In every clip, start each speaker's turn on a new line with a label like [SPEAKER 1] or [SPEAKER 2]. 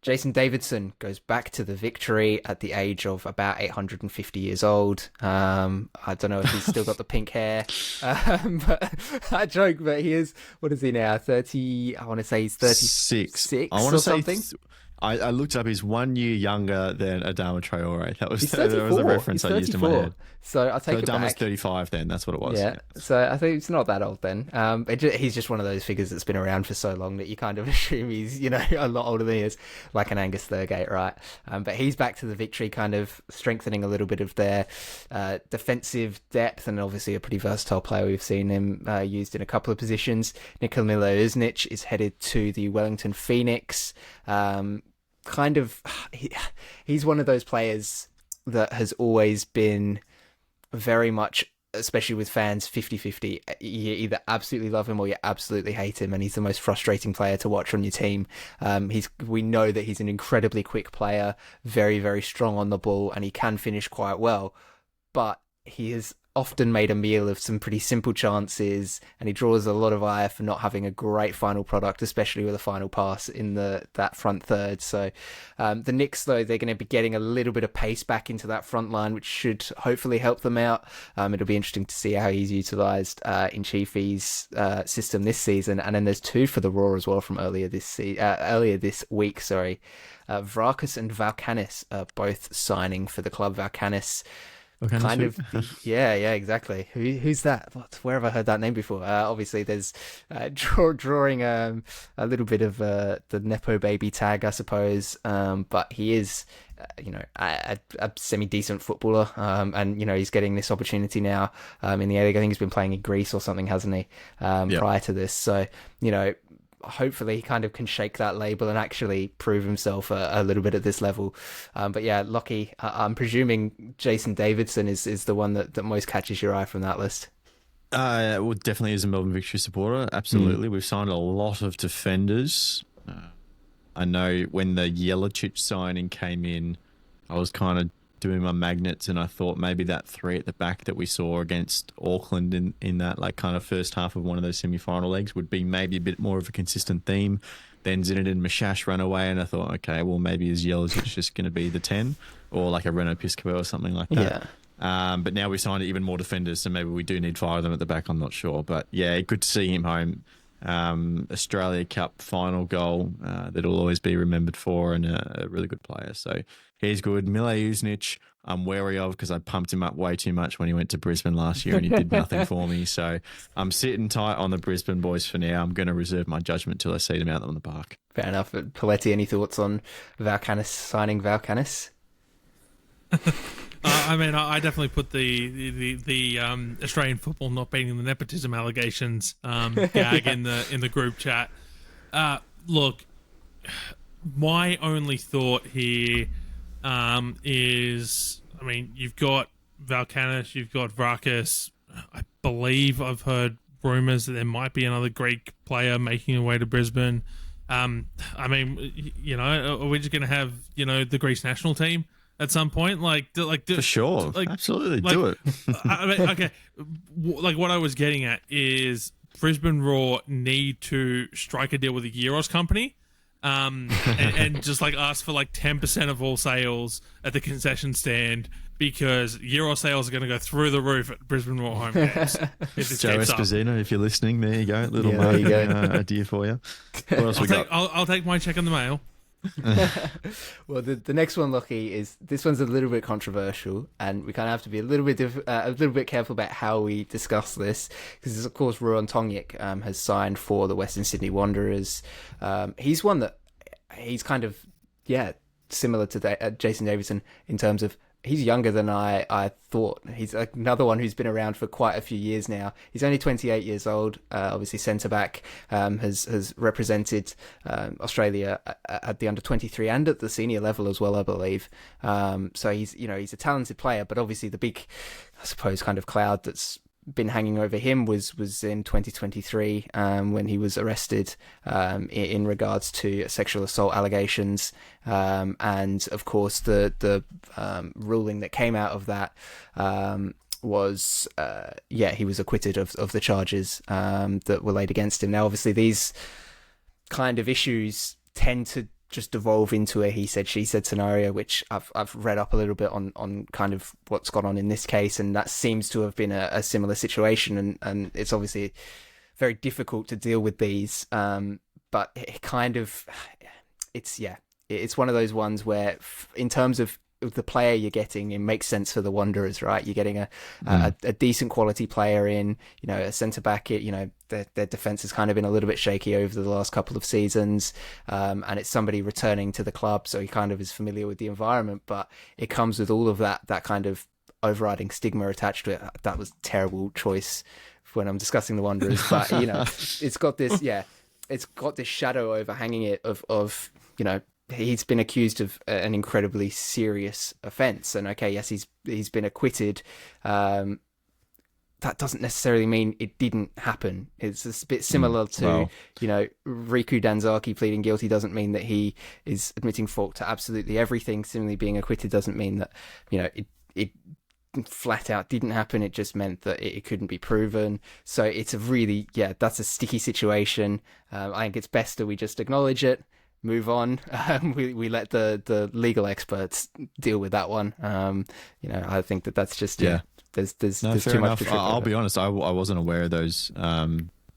[SPEAKER 1] Jason Davidson goes back to the Victory at the age of about 850 years old. I don't know if he's still got the pink hair, but I joke, but he is, what is he now, 30, I want to say he's 36
[SPEAKER 2] I want
[SPEAKER 1] or
[SPEAKER 2] to say
[SPEAKER 1] something.
[SPEAKER 2] I looked up. He's 1 year younger than Adama Traore. That was
[SPEAKER 1] He's
[SPEAKER 2] that
[SPEAKER 1] 34.
[SPEAKER 2] was a reference I used in my head.
[SPEAKER 1] So I'll take
[SPEAKER 2] So
[SPEAKER 1] it
[SPEAKER 2] Adama's
[SPEAKER 1] back.
[SPEAKER 2] 35 then. That's what it was.
[SPEAKER 1] Yeah, so I think it's not that old then. He's just one of those figures that's been around for so long that you kind of assume he's, a lot older than he is, like an Angus Thurgate, right? But he's back to the Victory, kind of strengthening a little bit of their defensive depth, and obviously a pretty versatile player. We've seen him used in a couple of positions. Nikola Milojevic is headed to the Wellington Phoenix. He's one of those players that has always been very much, especially with fans, 50-50. You either absolutely love him or you absolutely hate him, and he's the most frustrating player to watch on your team. We know that he's an incredibly quick player, very, very strong on the ball, and he can finish quite well, but he has often made a meal of some pretty simple chances, and he draws a lot of ire for not having a great final product, especially with a final pass in that front third. So the Knicks, though, they're going to be getting a little bit of pace back into that front line, which should hopefully help them out. It'll be interesting to see how he's utilised in Chiefy's system this season. And then there's two for the Raw as well from earlier this week. Vrarkus and Valkcanis are both signing for the club. Valkcanis, kind of, yeah, exactly. Who's that? Where have I heard that name before? Obviously, there's drawing a little bit of the Nepo baby tag, I suppose. But he is, a semi-decent footballer, and he's getting this opportunity now in the A-League. I think he's been playing in Greece or something, hasn't he? Prior to this, so hopefully he kind of can shake that label and actually prove himself a little bit at this level. But yeah, Lockie, I'm presuming Jason Davidson is the one that most catches your eye from that list.
[SPEAKER 2] Well, definitely is a Melbourne Victory supporter. Absolutely. We've signed a lot of defenders. I know when the Jelacic signing came in, I was kind of doing my magnets, and I thought maybe that three at the back that we saw against Auckland in that like kind of first half of one of those semi-final legs would be maybe a bit more of a consistent theme. Then Zinedine Mashash ran away, and I thought, okay, well, maybe is Jelacic just going to be the 10 or like a Reno Piscopo or something like that. Yeah. But now we signed even more defenders, so maybe we do need 5 of them at the back. I'm not sure. But yeah, good to see him home. Australia Cup final goal that will always be remembered for, and a really good player. So he's good. Milojevic, I'm wary of because I pumped him up way too much when he went to Brisbane last year and he did nothing for me. So I'm sitting tight on the Brisbane boys for now. I'm going to reserve my judgment till I see them out on the park.
[SPEAKER 1] Fair enough. Paletti, any thoughts on Valkcanis signing Valkcanis?
[SPEAKER 3] I definitely put the Australian football not beating the nepotism allegations gag in the group chat. Look, my only thought here is, you've got Valkcanis, you've got Vrarkus. I believe I've heard rumours that there might be another Greek player making their way to Brisbane. Are we just going to have the Greece national team at some point? For
[SPEAKER 2] sure. Absolutely. Do it.
[SPEAKER 3] Okay. What I was getting at is Brisbane Raw need to strike a deal with the Euros company and just ask for 10% of all sales at the concession stand, because Euro sales are going to go through the roof at Brisbane Raw home games.
[SPEAKER 2] Joe Esposito, if you're listening, there you go. Little marketing idea for you. What else we got?
[SPEAKER 3] I'll take my check in the mail.
[SPEAKER 1] Well, the next one, Lockie, is this one's a little bit controversial, and we kind of have to be a little bit careful about how we discuss this, because of course Ruan Tongyik has signed for the Western Sydney Wanderers. He's one that he's kind of similar to Jason Davidson in terms of he's younger than I thought. He's another one who's been around for quite a few years now. He's only 28 years old. Obviously, centre back, has represented Australia at the under 23 and at the senior level as well, I believe. So he's a talented player, but obviously the big, I suppose, kind of cloud that's been hanging over him was in 2023 when he was arrested in regards to sexual assault allegations, and of course the ruling that came out of that was he was acquitted of the charges that were laid against him. Now obviously these kind of issues tend to just devolve into a he said, she said scenario, which I've read up a little bit on kind of what's gone on in this case, and that seems to have been a similar situation, and it's obviously very difficult to deal with these, but it kind of, it's one of those ones where in terms of the player you're getting, it makes sense for the Wanderers, right? You're getting a decent quality player in, a centre back. Their defence has kind of been a little bit shaky over the last couple of seasons, and it's somebody returning to the club, so he kind of is familiar with the environment. But it comes with all of that kind of overriding stigma attached to it. That was a terrible choice when I'm discussing the Wanderers, but it's got this shadow overhanging it of he's been accused of an incredibly serious offence, and okay, yes, he's been acquitted. That doesn't necessarily mean it didn't happen. It's a bit similar to Riku Danzaki pleading guilty doesn't mean that he is admitting fault to absolutely everything. Similarly, being acquitted doesn't mean that it flat out didn't happen. It just meant that it couldn't be proven. So it's a really that's a sticky situation. I think it's best that we just acknowledge it, move on. We let the legal experts deal with that one. I think that's just there's too much.
[SPEAKER 2] I'll be honest, I wasn't aware of those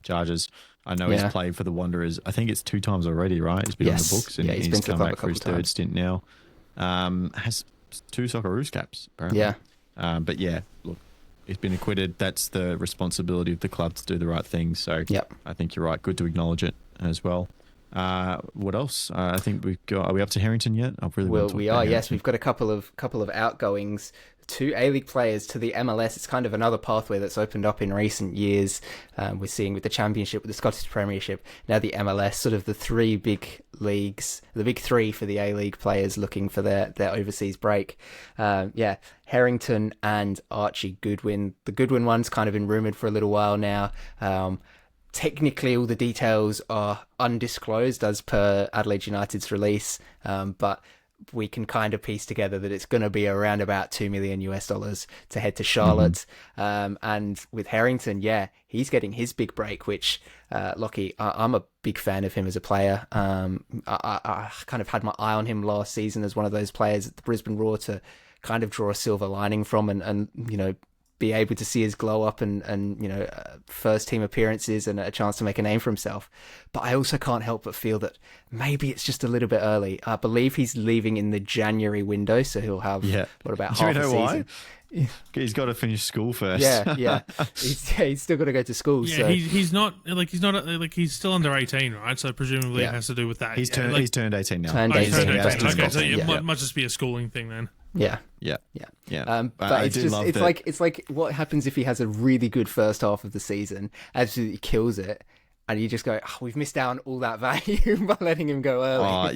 [SPEAKER 2] charges. I know he's played for the Wanderers. I think it's 2 times already, right? He's been on the books, and
[SPEAKER 1] he's
[SPEAKER 2] he's
[SPEAKER 1] been
[SPEAKER 2] come back for his third stint now. Has 2 Socceroos caps, apparently. But look, he's been acquitted. That's the responsibility of the club to do the right thing. So I think you're right. Good to acknowledge it as well. What else? I think we've got. Are we up to Harrington yet?
[SPEAKER 1] We are. Yes, we've got a couple of outgoings. 2 A-League players to the MLS. It's kind of another pathway that's opened up in recent years. We're seeing with the Championship, with the Scottish Premiership, now the MLS, sort of the 3 big leagues, the big 3 for the A-League players looking for their overseas break. Harrington and Archie Goodwin. The Goodwin one's kind of been rumoured for a little while now. Technically, all the details are undisclosed as per Adelaide United's release, but we can kind of piece together that it's going to be around about $2 million to head to Charlotte. And with Harrington, he's getting his big break, which, Lockie, I'm a big fan of him as a player. I kind of had my eye on him last season as one of those players at the Brisbane Roar to kind of draw a silver lining from and be able to see his glow up and first team appearances and a chance to make a name for himself. But I also can't help but feel that maybe it's just a little bit early. I believe he's leaving in the January window, so he'll have about half a season.
[SPEAKER 2] Why? He's got to finish school first.
[SPEAKER 1] He's still got to go to school.
[SPEAKER 3] Yeah, so. he's still under 18, right? So presumably it has to do with that.
[SPEAKER 2] He's turned 18 now.
[SPEAKER 1] Turned 18.
[SPEAKER 3] Okay, so it must just be a schooling thing then.
[SPEAKER 1] Yeah. But it's like what happens if he has a really good first half of the season, absolutely kills it, and you just go, we've missed out on all that value by letting him go early.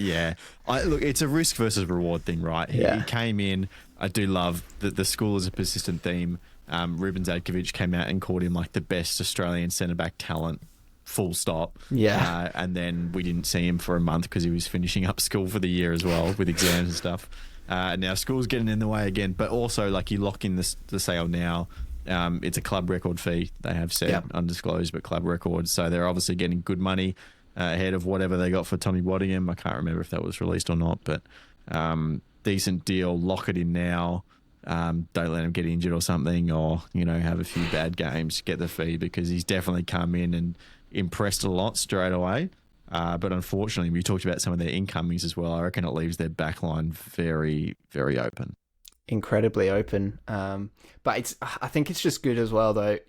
[SPEAKER 2] Look, it's a risk versus reward thing, right? He came in. I do love that the school is a persistent theme. Ruben Zadkovic came out and called him like the best Australian centre-back talent, full stop. And then we didn't see him for a month because he was finishing up school for the year as well with exams and stuff. Now school's getting in the way again, but also like you lock in the sale now. It's a club record fee, they have said, undisclosed, but club record. So they're obviously getting good money ahead of whatever they got for Tommy Waddingham. I can't remember if that was released or not, but decent deal. Lock it in now. Don't let him get injured or something, or have a few bad games. Get the fee, because he's definitely come in and impressed a lot straight away. But unfortunately, we talked about some of their incomings as well. I reckon it leaves their backline very, very open.
[SPEAKER 1] Incredibly open. But I think it's just good as well, though,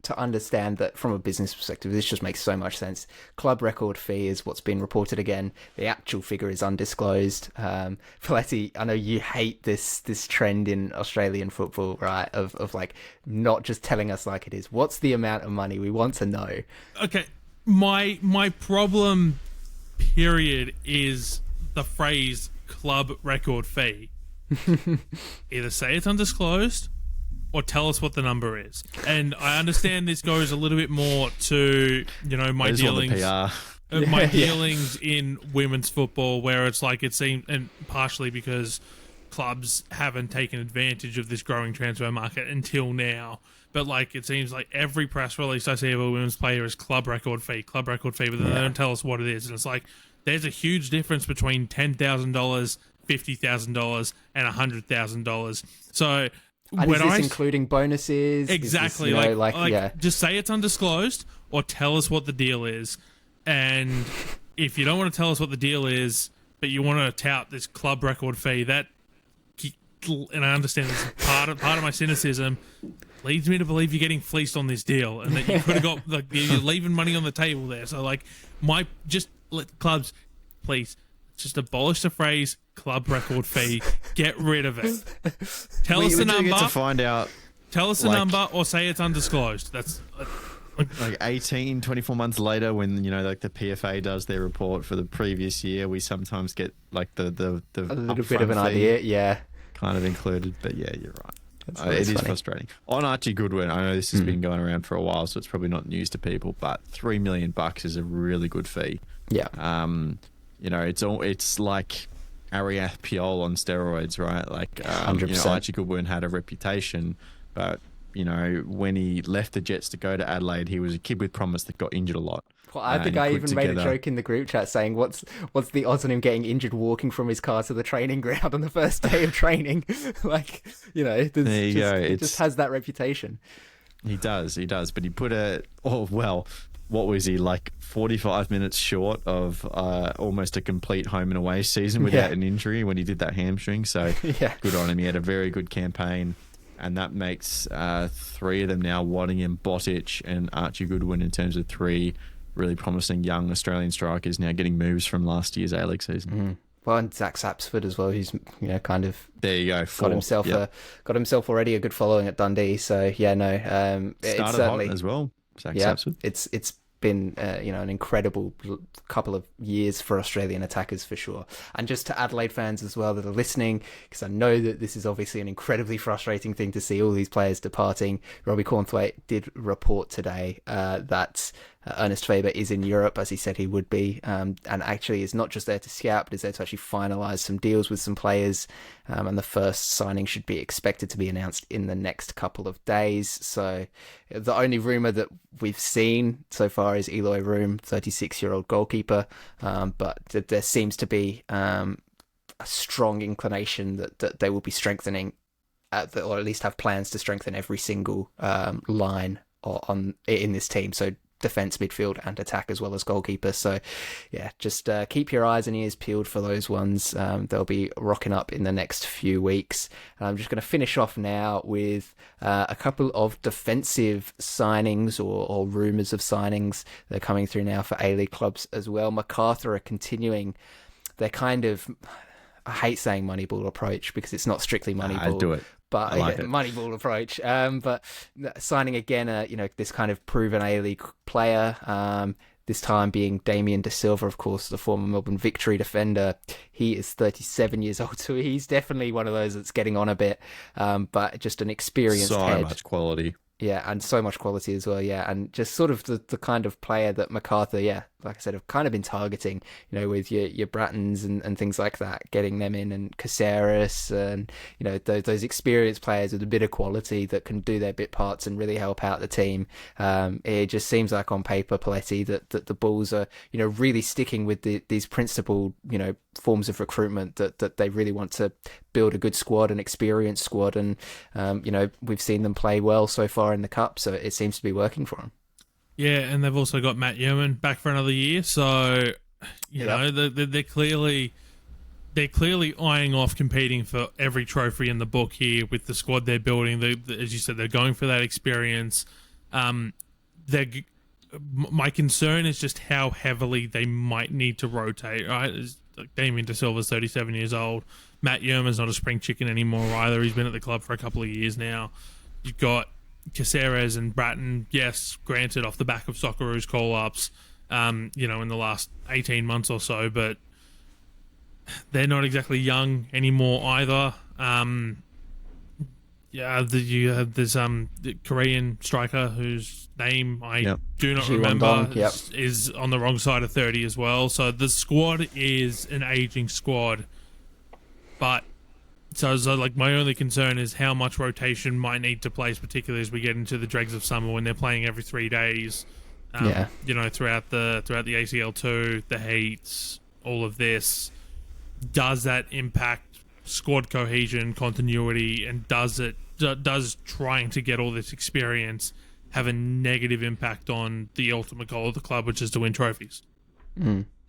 [SPEAKER 1] to understand that from a business perspective, this just makes so much sense. Club record fee is what's been reported again. The actual figure is undisclosed. Paletti, I know you hate this trend in Australian football, right? Of like not just telling us like it is. What's the amount of money? We want to know.
[SPEAKER 3] Okay. My problem, period, is the phrase club record fee. Either say it's undisclosed or tell us what the number is. And I understand this goes a little bit more to, my dealings. My dealings in women's football, where it's like it seems, and partially because clubs haven't taken advantage of this growing transfer market until now. But like it seems like every press release I see of a women's player is club record fee, but then they don't tell us what it is. And it's like, there's a huge difference between $10,000, $50,000, and $100,000. So
[SPEAKER 1] and is this including bonuses?
[SPEAKER 3] Exactly. Just say it's undisclosed or tell us what the deal is. And if you don't want to tell us what the deal is, but you want to tout this club record fee, that, and I understand this is part of my cynicism, leads me to believe you're getting fleeced on this deal and that you could have got, like, you're leaving money on the table there. So, like, just let clubs, please, just abolish the phrase club record fee. Get rid of it. Tell us the number.
[SPEAKER 2] To find out.
[SPEAKER 3] Tell us the number or say it's undisclosed. That's
[SPEAKER 2] like 18, 24 months later when, like the PFA does their report for the previous year, we sometimes get like the
[SPEAKER 1] a little bit of an idea. Yeah.
[SPEAKER 2] Kind of included. But yeah, you're right. It is frustrating. On Archie Goodwin, I know this has been going around for a while, so it's probably not news to people, but $3 million is a really good fee.
[SPEAKER 1] Yeah.
[SPEAKER 2] It's like Ariath Piol on steroids, right? Like,
[SPEAKER 1] 100%.
[SPEAKER 2] Archie Goodwin had a reputation, but when he left the Jets to go to Adelaide, he was a kid with promise that got injured a lot.
[SPEAKER 1] Well, I think I even made a joke in the group chat saying, "What's the odds on him getting injured walking from his car to the training ground on the first day of training?" Like, there you go. It just has that reputation.
[SPEAKER 2] He does, but he put what was he, like 45 minutes short of almost a complete home and away season without an injury when he did that hamstring. So good on him. He had a very good campaign, and that makes three of them now: Waddingham, Botic, and Archie Goodwin in terms of three really promising young Australian strikers now getting moves from last year's A-League season.
[SPEAKER 1] Mm-hmm. Well, and Zach Sapsford as well, who's kind of
[SPEAKER 2] there you go,
[SPEAKER 1] got himself already a good following at Dundee. So
[SPEAKER 2] started
[SPEAKER 1] it's certainly
[SPEAKER 2] hot as well. Zach Sapsford.
[SPEAKER 1] It's been an incredible couple of years for Australian attackers for sure. And just to Adelaide fans as well that are listening, because I know that this is obviously an incredibly frustrating thing to see all these players departing. Robbie Cornthwaite did report today that Ernest Faber is in Europe, as he said he would be, and actually is not just there to scout, but is there to actually finalise some deals with some players, and the first signing should be expected to be announced in the next couple of days. So the only rumour that we've seen so far is Eloy Room, 36-year-old goalkeeper, but there seems to be a strong inclination that they will be strengthening, or at least have plans to strengthen every single line in this team. So defence, midfield and attack, as well as goalkeeper. So just keep your eyes and ears peeled for those ones. They'll be rocking up in the next few weeks. And I'm just going to finish off now with a couple of defensive signings or rumours of signings that are coming through now for A-League clubs as well. Macarthur are continuing their kind of, I hate saying Moneyball approach because it's not strictly Moneyball.
[SPEAKER 2] I do it.
[SPEAKER 1] But Moneyball approach. But signing again, this kind of proven A-League player. This time being Damien De Silva, of course, the former Melbourne Victory defender. He is 37 years old, so he's definitely one of those that's getting on a bit. But just an experienced head.
[SPEAKER 2] So much quality.
[SPEAKER 1] Yeah, and so much quality as well, and just sort of the kind of player that Macarthur, like I said, have kind of been targeting, with your Brattons and things like that, getting them in, and Caceres and, those experienced players with a bit of quality that can do their bit parts and really help out the team. It just seems like on paper, Paletti, that the Bulls are, really sticking with these principled, forms of recruitment that they really want to build a good squad, an experienced squad, and we've seen them play well so far in the Cup, so it seems to be working for them.
[SPEAKER 3] Yeah, and they've also got Matt Yeoman back for another year, so they're clearly eyeing off competing for every trophy in the book here with the squad they're building. As you said, they're going for that experience. My concern is just how heavily they might need to rotate. Right, Damien De Silva's 37 years old. Matt Yeoman's not a spring chicken anymore either. He's been at the club for a couple of years now. You've got Caceres and Bratton, yes, granted, off the back of Socceroos call-ups, in the last 18 months or so, but they're not exactly young anymore either. You have this the Korean striker whose name I do not remember is on the wrong side of 30 as well. So the squad is an aging squad, but so my only concern is how much rotation might need to place, particularly as we get into the dregs of summer when they're playing every 3 days. Throughout the ACL2, the heats, all of this, does that impact squad cohesion, continuity, and does trying to get all this experience have a negative impact on the ultimate goal of the club, which is to win trophies?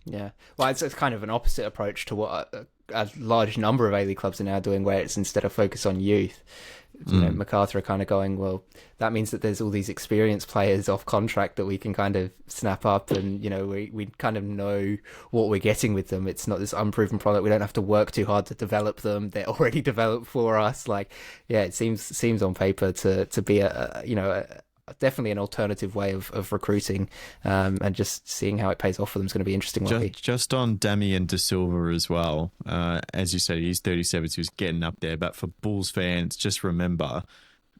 [SPEAKER 1] Yeah. Well, it's kind of an opposite approach to what a large number of A-League clubs are now doing, where it's instead of focus on youth, you know, MacArthur are kind of going, well, that means that there's all these experienced players off contract that we can kind of snap up, and, you know, we kind of know what we're getting with them. It's not this unproven product. We don't have to work too hard to develop them. They're already developed for us. Like, yeah, it seems on paper to be definitely an alternative way of recruiting, and just seeing how it pays off for them is going to be interesting.
[SPEAKER 2] Just on Damian De Silva as well, as you said, he's 37, so he's getting up there. But for Bulls fans, just remember,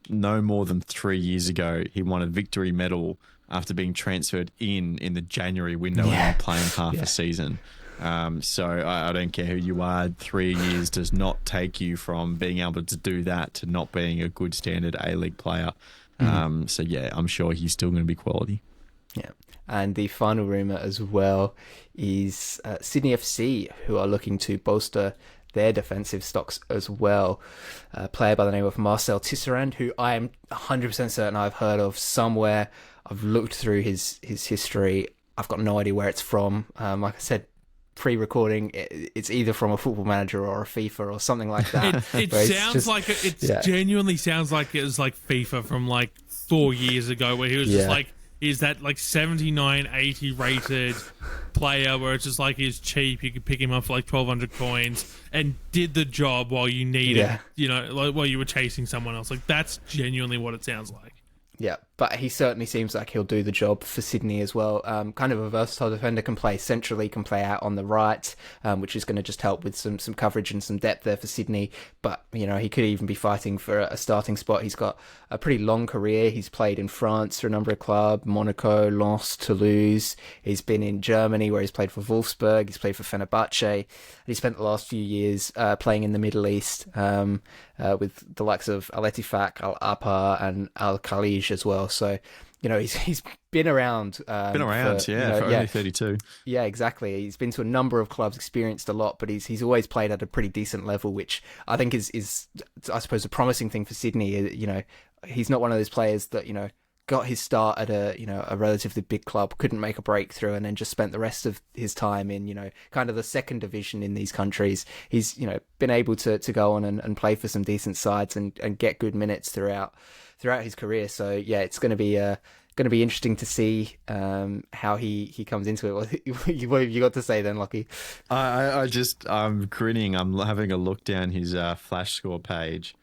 [SPEAKER 2] no more than 3 years ago, he won a victory medal after being transferred in the January window and playing half a season. So I don't care who you are, 3 years does not take you from being able to do that to not being a good standard A-League player. So yeah, I'm sure he's still going to be quality.
[SPEAKER 1] Yeah. And the final rumour as well is Sydney FC, who are looking to bolster their defensive stocks as well. A player by the name of Marcel Tisserand, who I am 100% certain I've heard of somewhere. I've looked through his history. I've got no idea where it's from. Like I said, pre-recording, it's either from a Football Manager or a FIFA or something like that.
[SPEAKER 3] It sounds like genuinely sounds like it was like FIFA from like 4 years ago, where he was just like, is that like 79, 80 rated player where it's just like he's cheap, you could pick him up for like 1,200 coins and did the job while you needed, you know, like while you were chasing someone else. Like, that's genuinely what it sounds like.
[SPEAKER 1] Yeah, but he certainly seems like he'll do the job for Sydney as well. Kind of a versatile defender, can play centrally, can play out on the right, which is going to just help with some coverage and some depth there for Sydney. But, you know, he could even be fighting for a starting spot. He's got a pretty long career. He's played in France for a number of clubs, Monaco, Lens, Toulouse. He's been in Germany, where he's played for Wolfsburg. He's played for Fenerbahce. And he spent the last few years playing in the Middle East, with the likes of Al Ettifaq, Al Ahly, and Al Khalij as well. So, you know, he's been around.
[SPEAKER 2] For only 32.
[SPEAKER 1] Yeah, exactly. He's been to a number of clubs, experienced a lot, but he's always played at a pretty decent level, which I think is I suppose a promising thing for Sydney. You know, he's not one of those players that, you know, got his start at a relatively big club, couldn't make a breakthrough, and then just spent the rest of his time in, you know, kind of the second division in these countries. He's, you know, been able to go on and play for some decent sides and get good minutes throughout his career. So yeah, it's going to be interesting to see how he comes into it. What have you got to say then, Lockie?
[SPEAKER 2] I'm grinning. I'm having a look down his Flash score page.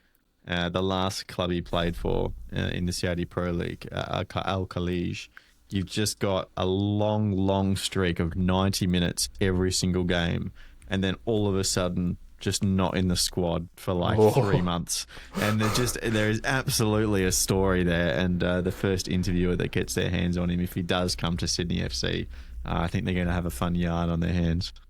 [SPEAKER 2] The last club he played for in the Saudi Pro League, Al Khalij, you've just got a long streak of 90 minutes every single game, and then all of a sudden just not in the squad for like 3 months. And there is absolutely a story there, and the first interviewer that gets their hands on him, if he does come to Sydney FC, I think they're going to have a fun yard on their hands.